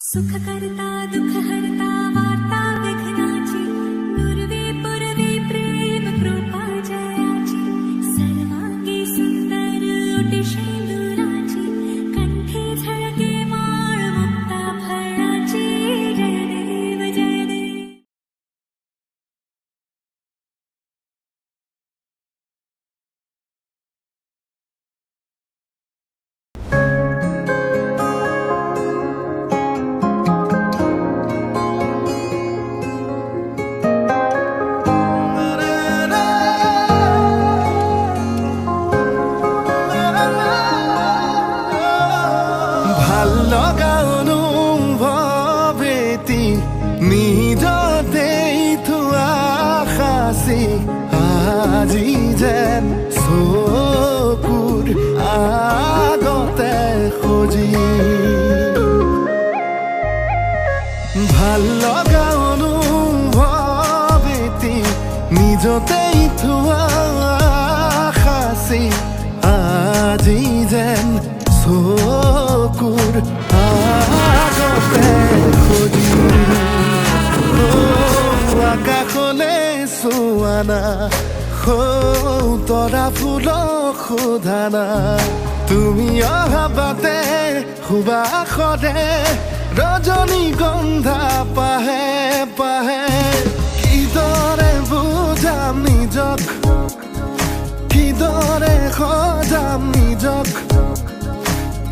सुख करता दुख हरता वार्ता विघ्नाची पूर्वे पूर्वे प्रेम कृपा जयाची सर्वांगी सुंदर ओटी शेंदुराची कंठे झळके माळ मुक्ता फळाची जय देव जय देव. ভাল লগা অনুভৱেতি নিজতেই থোৱা সাঁচি আজি যেন চকুৰ আগতে সজি ভাল লগা অনুভৱেতি নিজতেই থোৱা সাঁচি আজি যেন চকুৰ আগতে সজি আকাশলে চোৱানা তৰা ফুলক সোধানা তুমি অহা বাটে সুবাসৰে ৰজনীগন্ধা পাহে পাহে কিদৰে বুজাম নিজক কিদৰে সজাম নিজক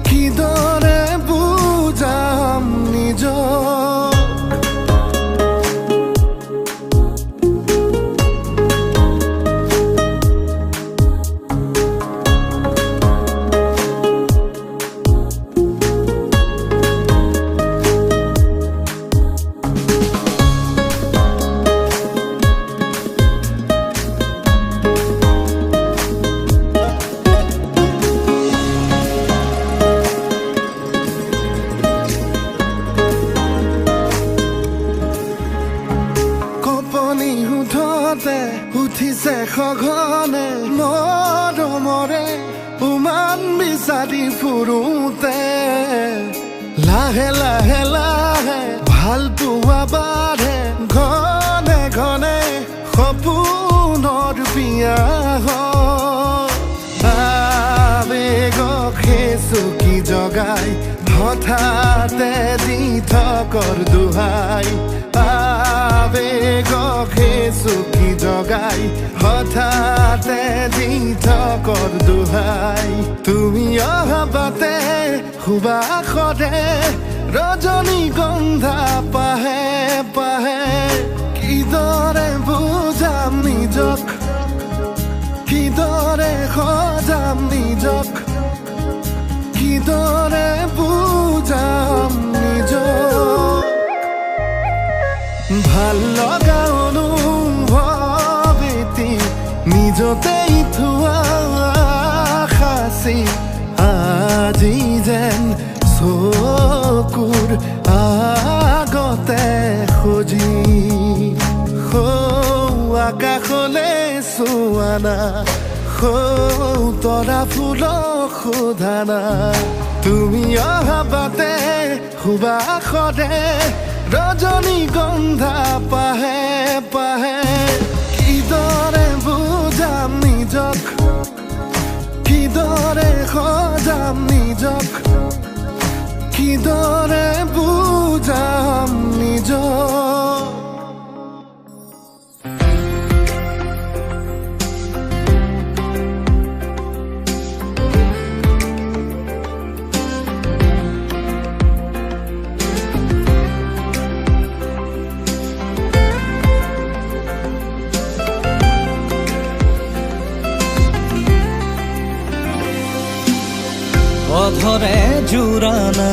কিদৰে বুজাম নিজক উঠিছে সঘনে মৰমৰে উমান বিচাৰি ফুৰোতে লাহে লাহে লাহে ভাল পোৱা বাঢ়ে ঘনে ঘনে সপোনৰ বিয়া আবেগক চকী জগাই হঠাতে দি থকৰ দোহাই আবেগক চকী জগাই হঠাতে দি থকৰ দোহাই তুমি অহা বাটে সুবাসৰে ৰজনীগন্ধা পাহে পাহে কিদৰে বুজাম নিজক কিদৰে সজাম নিজক কিদৰে বুজাম নিজক ভাল লগা অনুভৱেতি নিজতেই থোৱা সাঁচি আজি যেন চকুৰ আগতে সজি আকাশলে চোৱানা তৰা ফুলক সোধানা তুমি অহা বাটে সুবাসৰে ৰজনীগন্ধা পাহে পাহে কিদৰে বুজাম নিজক কিদৰে সজাম নিজক কিদৰে বুজাম নিজক. অধৰে জুৰানা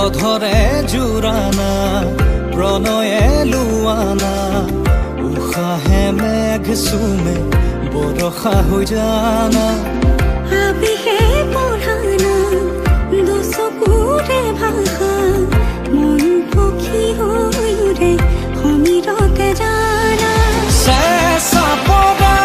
অধৰে জুৰানা প্ৰণয়ে লুয়ানা উশাহে মেঘ চুমে বৰষা হৈ জানা আবেগে পঢ়ানা দুচকুৰে ভাষা মন পক্ষী হৈ উৰে সমীৰতে জানা চেঁচা পদা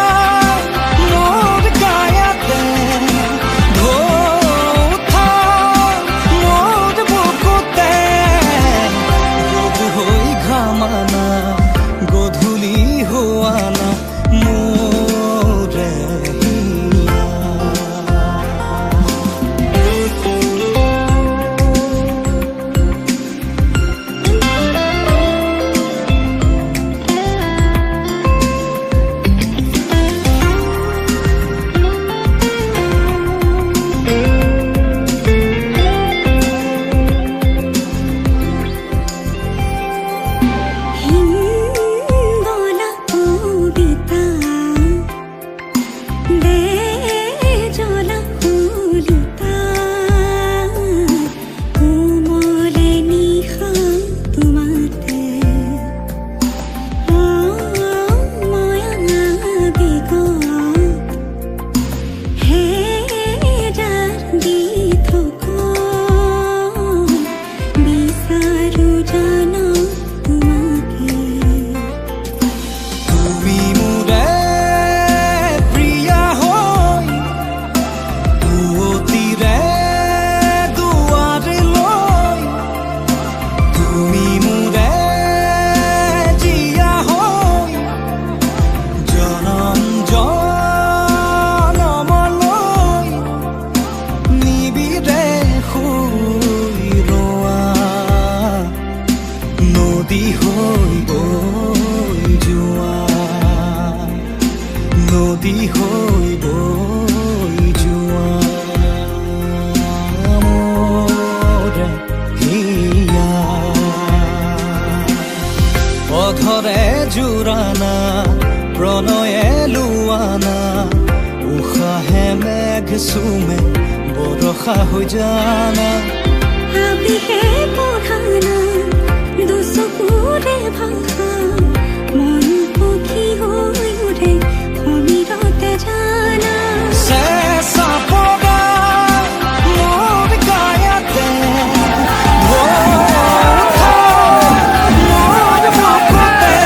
নদী হৈ বৈ যোৱা মোৰে হিয়া অধৰে জোৰানা প্ৰণয়ে লোৱানা উশাহে মেঘ চুমে বৰষা হৈ জানা আবিহে পঢ়ানা দুচকুৰে ভাষা মন পক্ষী হৈ উঠে সমীৰতে জানা চেঁচা পগা মোৰ গায়তে মোৰ বুকুতে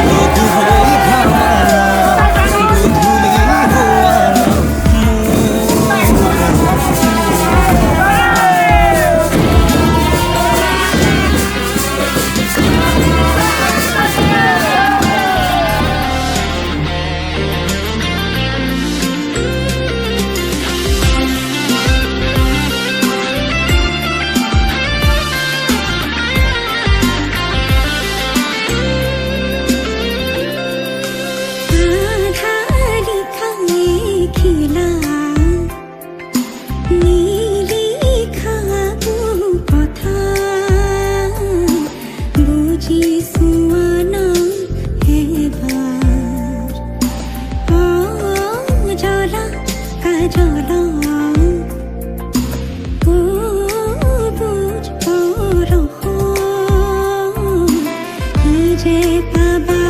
ৰ'দ হৈ ঘামানা গধূলি হোৱানা আধাৰি খালে খিলা নিলিখা কথা বুজি চোৱা নাই এবাৰ জলা কাজলা বুজ বৰষুণ যে পাবা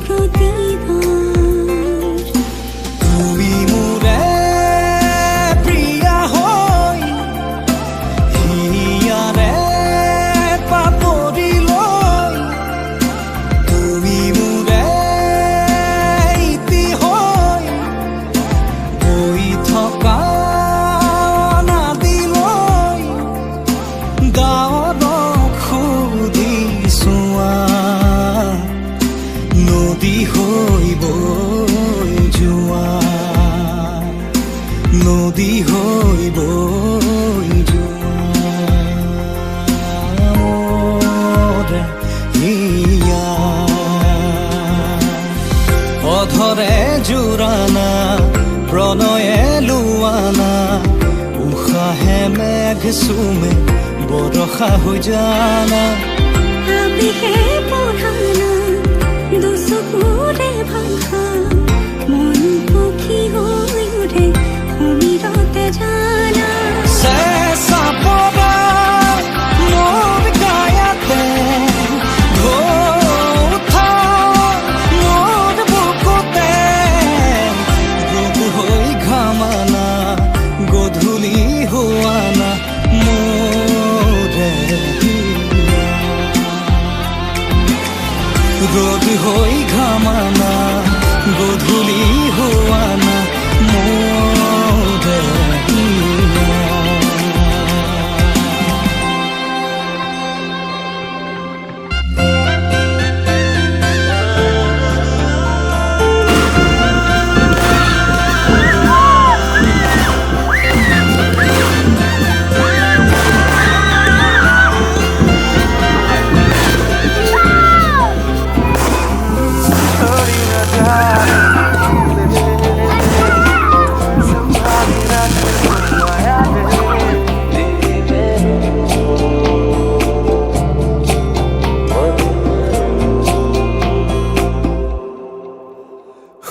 প্ৰতিবাৰ তুমি মোৰে প্ৰিয়া হৈ হিয়াৰে পাপৰি লৈ তুমি মোৰে ইতি হৈ বৈ থকা নাদিলৈ গাঁৱক সুধি চোৱা নদী হৈ বৈ যোৱা নদী হৈ বৈ যোৱা মোৰে হিয়া অধৰে জোৰানা প্ৰণয়ে লোৱানা উশাহে মেঘ চুমে বৰষা হৈ জানা আবিহে পঢ়ানা দুচকুৰে ভাষা মন পক্ষী হৈ উঠে সমীৰতে জানা চেঁচা পগা মোৰ গায়তে উঠা মোৰ বুকুতে ৰ'দ হৈ ঘামানা গধূলি হোৱানা মোৰে হিয়া ৰ'দ হৈ ঘামানা গধূলি হোৱানা মোৰে হিয়া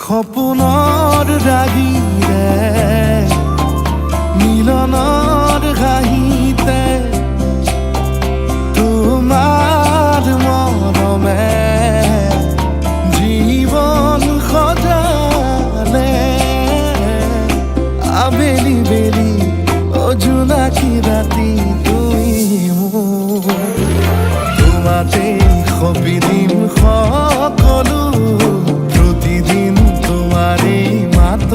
সপোনৰ ৰাগিৰে মিলনৰ ঘাঁহিতে তোমাৰ মৰমে জীৱন সজালে আবেলি বেলি অজোনাকী ৰাতি তুমি মোৰ তোমাতে সপি দিম সকলো প্ৰতিদিন তোমাৰেই মাত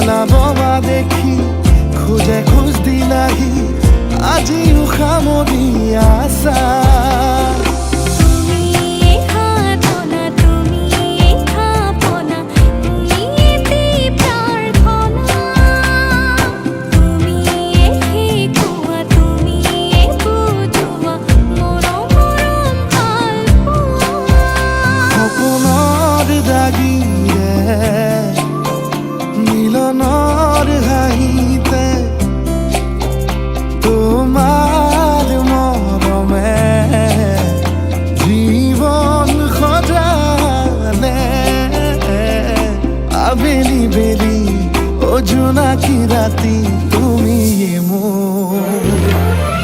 ওলাবমা দেখি খোজে খোজ দিলাহি আজিও সামৰি আছা তুমি সাধনা তুমি স্থাপনা তুমি এটি প্ৰাৰ্থনা তুমি শিকোৱা তুমি বুজোৱা মৰম মৰম ভাল পোৱা সপোনৰ দাগিৰে মিলনৰ হাঁহিতে তোমাৰ মৰমে জীৱন সজালে আবেলি বেলি জোনাকী ৰাতি তুমি মোৰ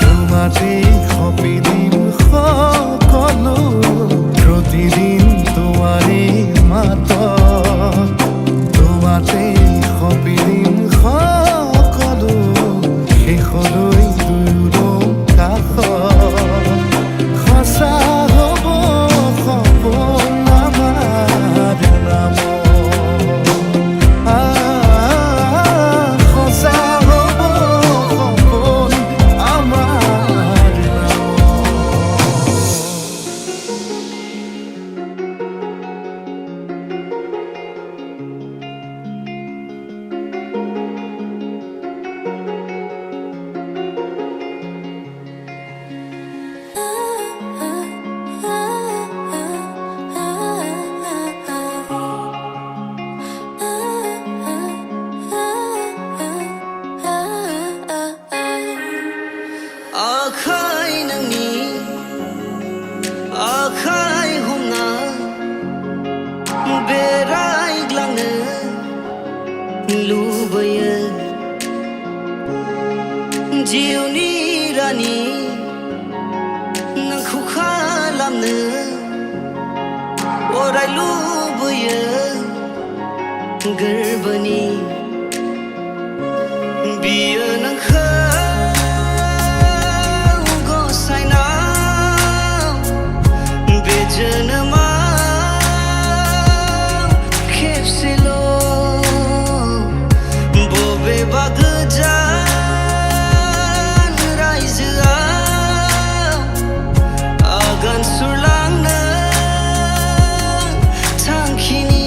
তোমাতেই সপি দিম সকলো প্ৰতিদিন তোমাৰে মাত তোমাতেই সপি দিম সকলো শেষলৈ দুয়োৰ কাষত সঁচা হ'ব সপোন আমাৰ নামত সঁচা হ'ব সপোন আমাৰ आखाइ नोंनि आखाइ हमना बेरायग्लांनो लुबैयो जिउनि रानि नोंखौ खालामनो अराय लुबैयो गोरबोनि बियो नोंखौ जोनोमाव खेबसेल' बबेबा गोजान रायजोआव आगान सुरलांनो थांखिनि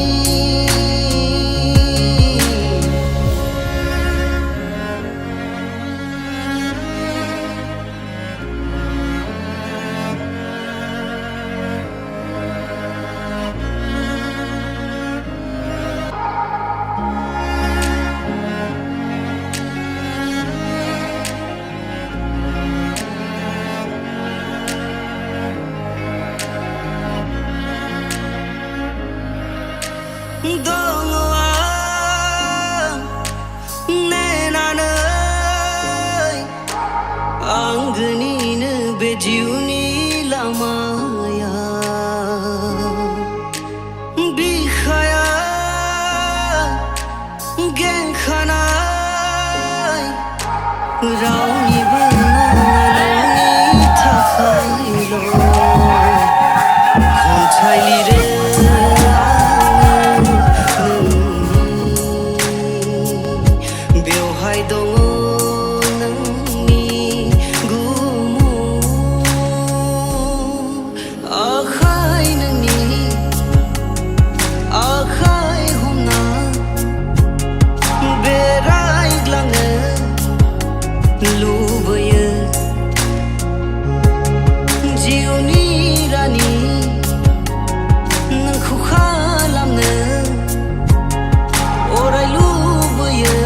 दङ आं नेनानै आंगोनिनो बे जिउनि लामाया बिखाया गेंखानाय रावनिबो नङा थाखायल' खन्थाइ लिरो बेवहाय दङ नोंनि गुमुर आखाइ नोंनि आखाइ हमना बेरायग्लांनो लुबैयो जिउनि रानि नोंखौ खालामनो अराय लुबैयो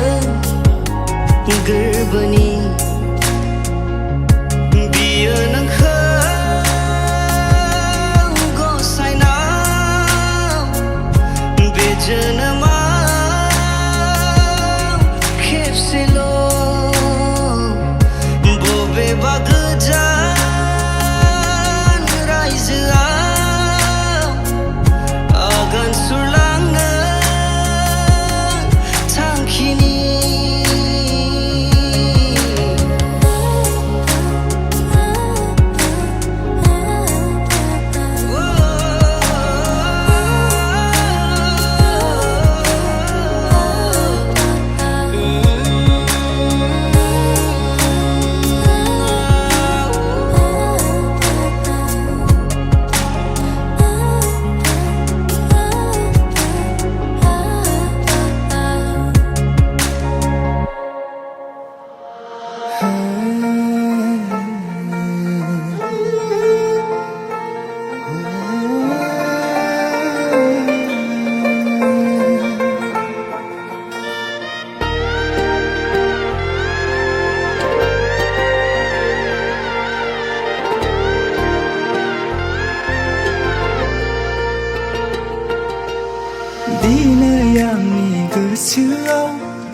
गोसोआव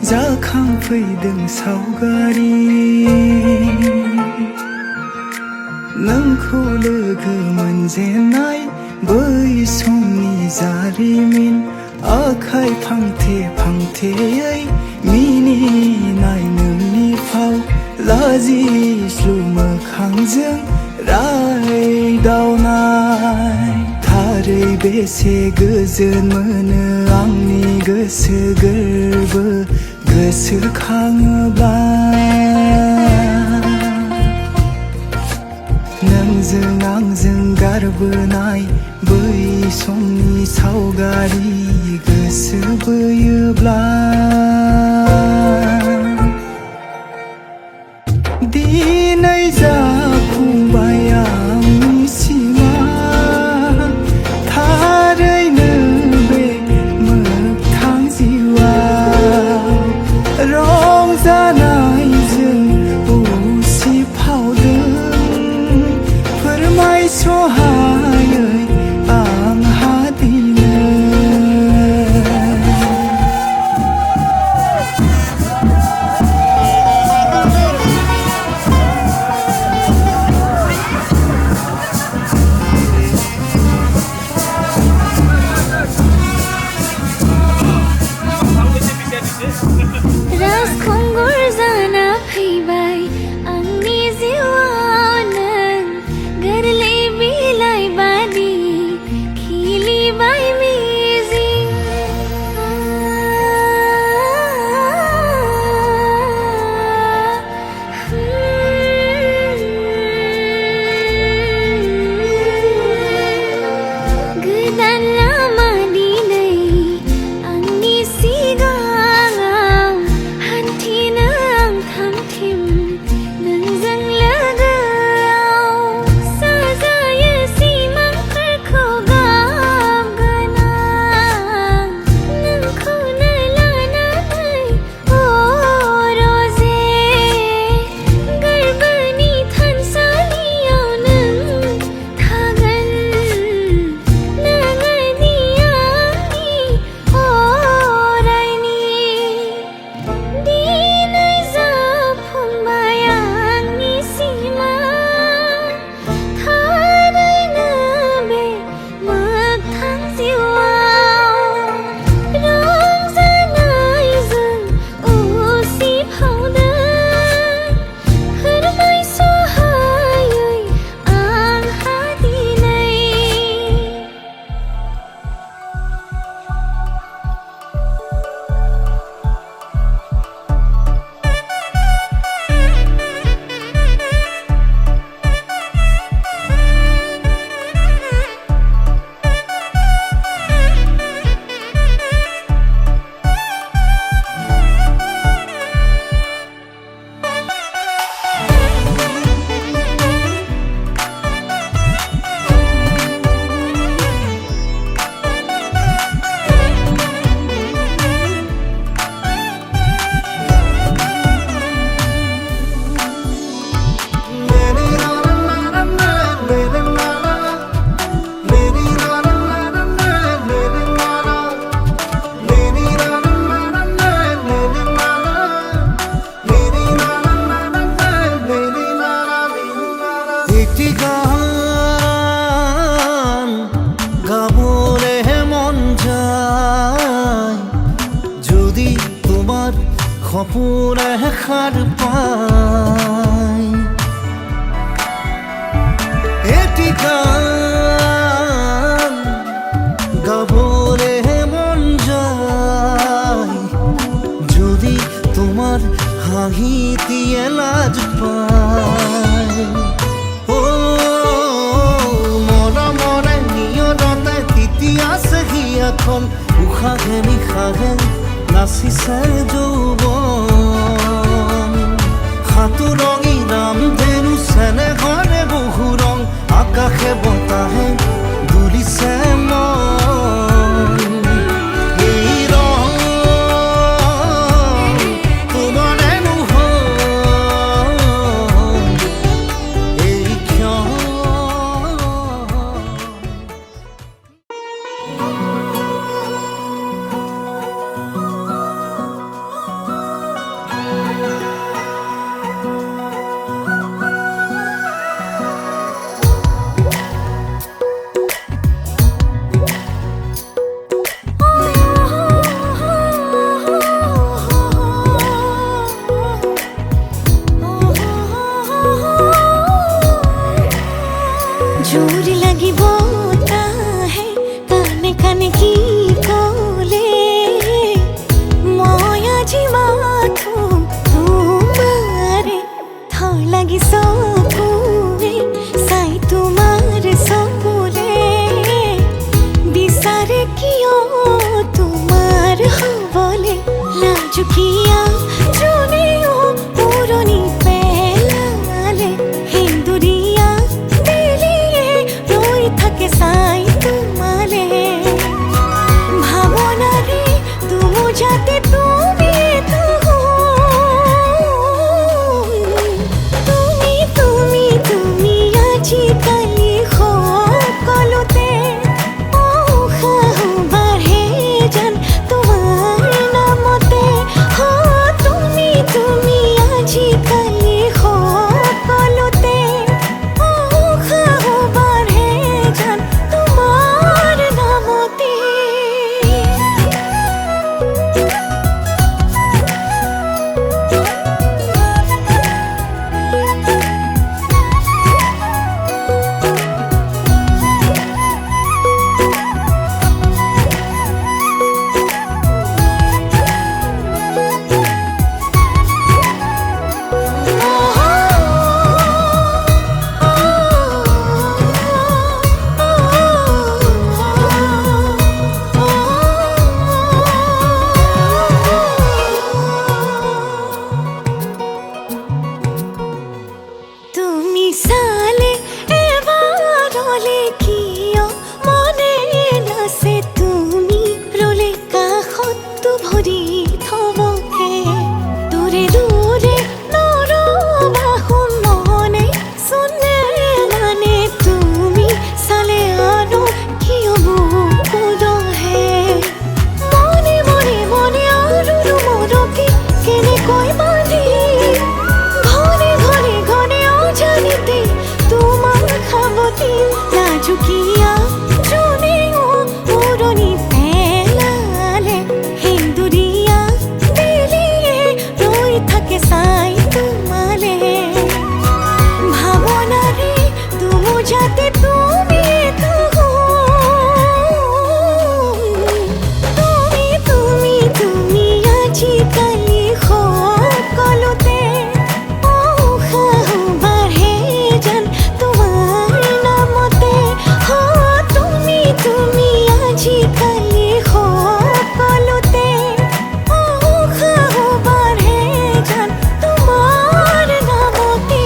जाखांफैदों सावगारि नोंखौ लोगो मोनजेननाय बै समनि जारिमिन आखाइ फांथे फांथेयै मिनिनाय नोंनि फाव लाजिस्लु मोखांजों रायदावनाय थारै बेसे गोजोन मोनो आंनि गोसो गोरबो गोसोखाङोब्ला नोंजों आंजों गारबोनाय बै समनि सावगारि गोसो बोयोब्ला दिनै जाफुंबाय आंनि सिमां थारैनो बे मोगथां जिउआव रंजानायजों उसिफावदों फोरमायस'हायै आंहा दिनै राजखुंगुर जाना फैबाय आंनि जिउआव नों गोरलै बिलाइ बादि खिलिबाय मिजिं गोदान लामा दिनै आंनि सिगाङाव हान्थिनो आं थामथिम नोंजों लोगोआव साजायो सिमांफोरखौ गाबगोनां नोंखौनो लानानै अरजे गोरबोनि थानसालियाव नों थागोन नोङोदि आंनि अरायनि दिनै जाफुंबाय आंनि सिमां थारैनो बे मोगथां जिउआव रंजानायजों उसिफावदों फोरमायस'हायै आंहा दिनै একটি গান গাবলে মন যায় যদি তোমার খবর এখার পাই একটি গান গাবলে মন যায় যদি তোমার হাহি দিয়ে লাজ পায় ও মরা মরে নিয়রতে তিতিয়া সহি এখন উশাহে নিশাহে নাচিছে যৌৱন সাঁতোৰঙী ৰামধেনু চেনেহৰে বহু ৰং আকাশে বতাহে দুলিছে মন এই ৰং তোমাৰে নহয় এই ক্ষণ চকুৱে চাই তোমাৰ চকুলে বিচাৰে কিয় তোমাৰ হ'বলে লাজুকীয়া যোনেও পুৰণি পেলালে সেন্দুৰীয়া বেলিয়ে ৰৈ থাকে চাই তোমালে ভাৱনাৰে দুমোজাতে তুমি তুমি আজিকালি সকলোতে উশাহ বাঢ়ে যেন তোমাৰ নামতে তুমি আজিকালি সকলোতে উশাহ বাঢ়ে যেন তোমাৰ নামতে তুমি চালে এবাৰলে কিয় মনে নাছে তুমি ৰলে কাষতটো ভৰি থবকে দূৰে দূৰে নৰবা মনে চোনে মানে তুমি চালে আৰু কিয় বুকুৰহে মনে মনে মনে আৰু মৰকি কেনেকৈ বান্ধি ঘনে ঘনে ঘনে জানিতে তোমাৰ খাবতে লাজুকীয়া যোনেও পুৰণি পেলালে সেন্দুৰীয়া বেলিয়ে ৰৈ থাকে চাই তোমালে ভাৱনাৰে দুমোজাতে তুমি তুমি আজিকালি সকলোতে উশাহ বাঢ়ে যেন তোমাৰ নামতে তুমি আজিকালি সকলোতে উশাহ বাঢ়ে যেন তোমাৰ নামতে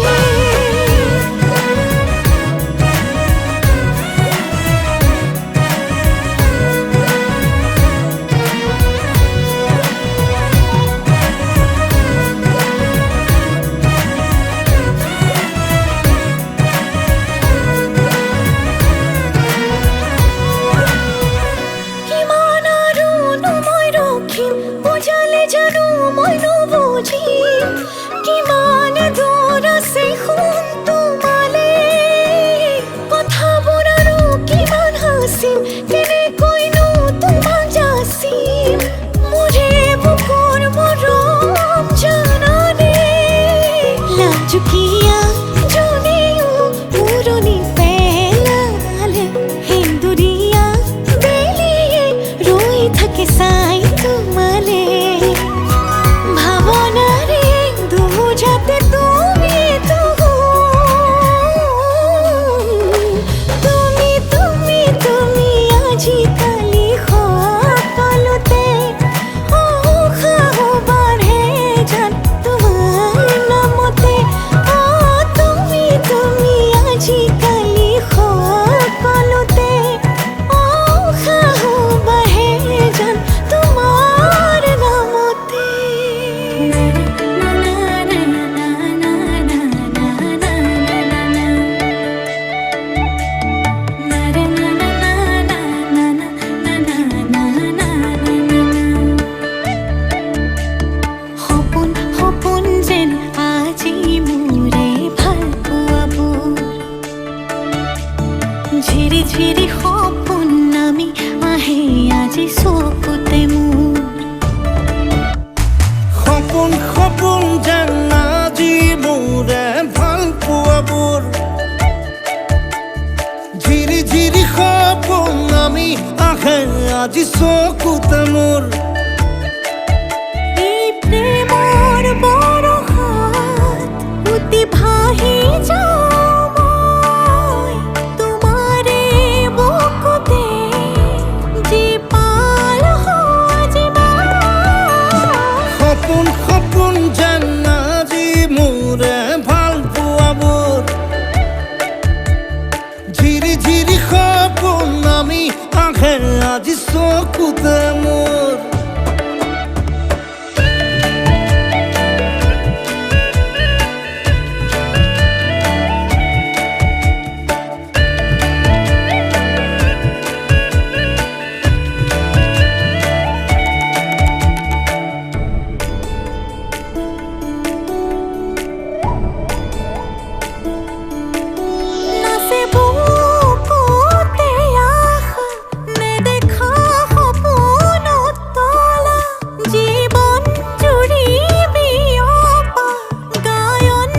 কিমান আৰুনো মই ৰখিম বুজালে জানো মই নুবুজিম কিমান দূৰ আছে সোণ তোমালে কথাবোৰ আৰু কিমান হাচিম কেনেকৈনো তোমাক যাচিম মোৰে বুকুৰ মৰম জানানে লাজুকীয়া যোনেও পুৰণি পেলালে সেন্দুৰীয়া বেলিয়ে ৰৈ থাকে চাই তোমালে ভাৱনাৰে দুমোজাতে তুমি আজিকালি সকলোতে উশাহ বাঢ়ে যেন তোমাৰ নামতে তুমি আজিকালি সকলোতে উশাহ বাঢ়ে যেন তোমাৰ নামতে সপোন সপোন যেন আজি মোৰে ভাল পোৱাবোৰ ঝিৰি ঝিৰি সপোন নামি আহে আজি চকুতে মোৰ সপোন সপোন যেন আজি মোৰে ভাল পোৱাবোৰ ঝিৰি ঝিৰি সপোন নামি আহে আজি চকুতে মোৰ এই প্ৰেমৰ বৰষাত উতি ভাহি সপোন সপোন যেন আজি মোৰে ভাল পোৱাবোৰ ঝিৰি ঝিৰি সপোন আমি আহে আজি চকুতে মোৰ নাচে বুকুতে আশা নেদেখা সপোনত তলা জীৱন জুৰি বিয়পা গায়ন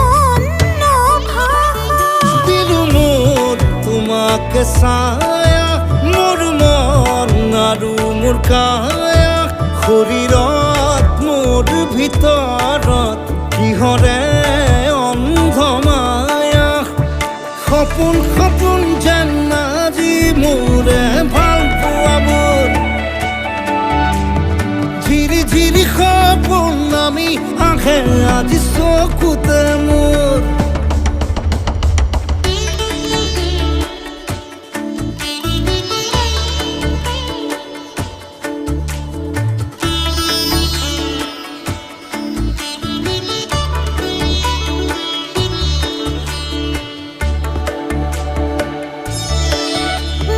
অন্য ভাষা দিলো মোৰ তোমাকে ছায়া মোৰ মন আৰু মোৰ কায়া শৰীৰত মোৰ ভিতৰত কিহৰে অন্ধ মায়া সপোন সপোন যেন আজি মোৰে ভাল পোৱাবোৰ ঝিৰি ঝিৰি সপোন আমি আহে আজি চকুতে মোৰ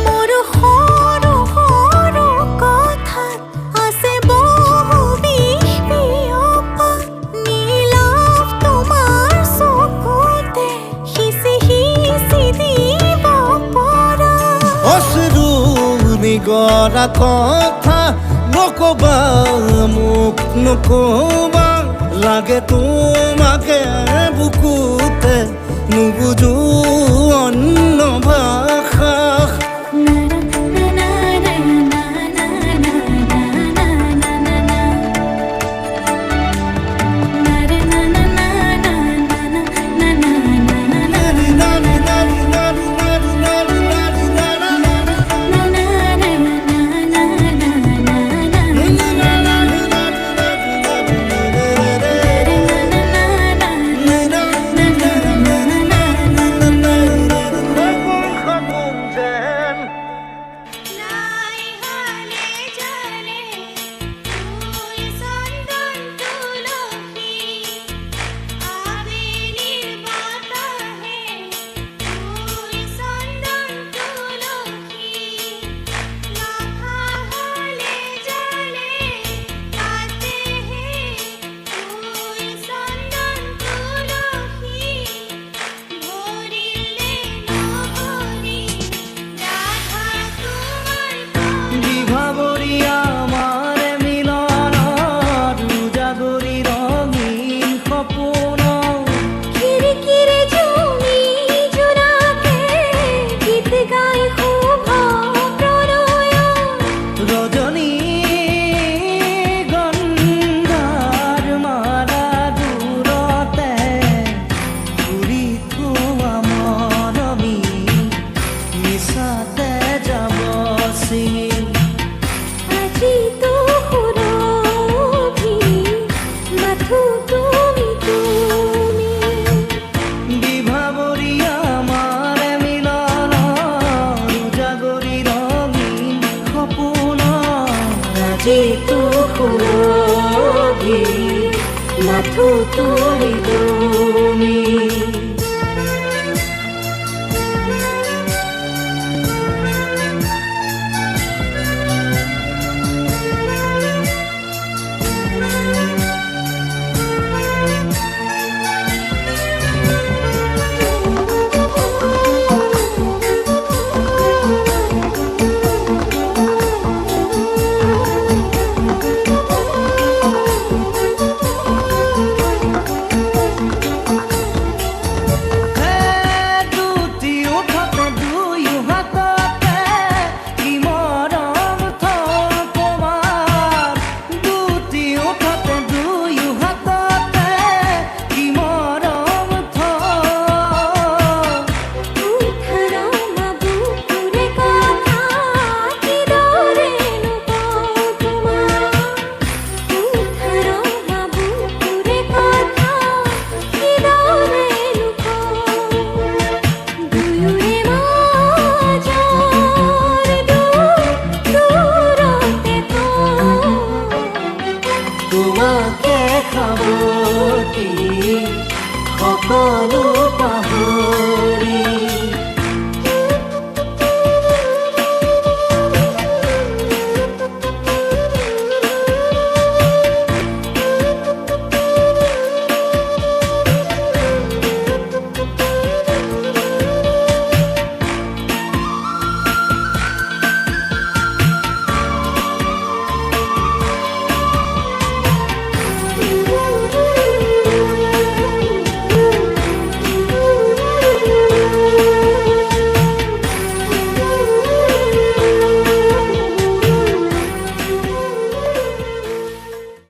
মোৰ সৰু সৰু কথাত আছে বহু বিষ বিয়পা নীলাভ তোমাৰ চকুতে সিঁচি সিঁচি দিব পৰা অশ্ৰু নিগৰা কথা নকবা মোক নকবা লাগে তোমাকে বুকুতে নুবুজো অন্য ভাষা নাই হালে জানে তুই সন্দন তুলসী আবেলির বাতাহে তুই সন্দন তুলসী মাখা হালে জানে তাতে হে তুই সন্দন তুলসী ভরিলে নহরি রাধা তোমার বিভাবৰী আমাৰ মিলনৰ উজাগৰি ৰঙীন সপোন খিৰিকিৰে ঝুমি জোনাকে গীত গাই শুভ প্ৰণয় ৰজনী গংগাৰ মাৰা দূৰতে ঘূৰি থোৱা মৰমী মিছাতে যাব চিঙি আজি তো সুৰভি মাথো তুমি তুমি বিভাবৰী আমাৰ মিলনৰ উজাগৰি ৰঙীন সপোন আজিতো সুৰভি মাথো তুমি তুমি তোমাকে খাবতি সকলো পাহৰি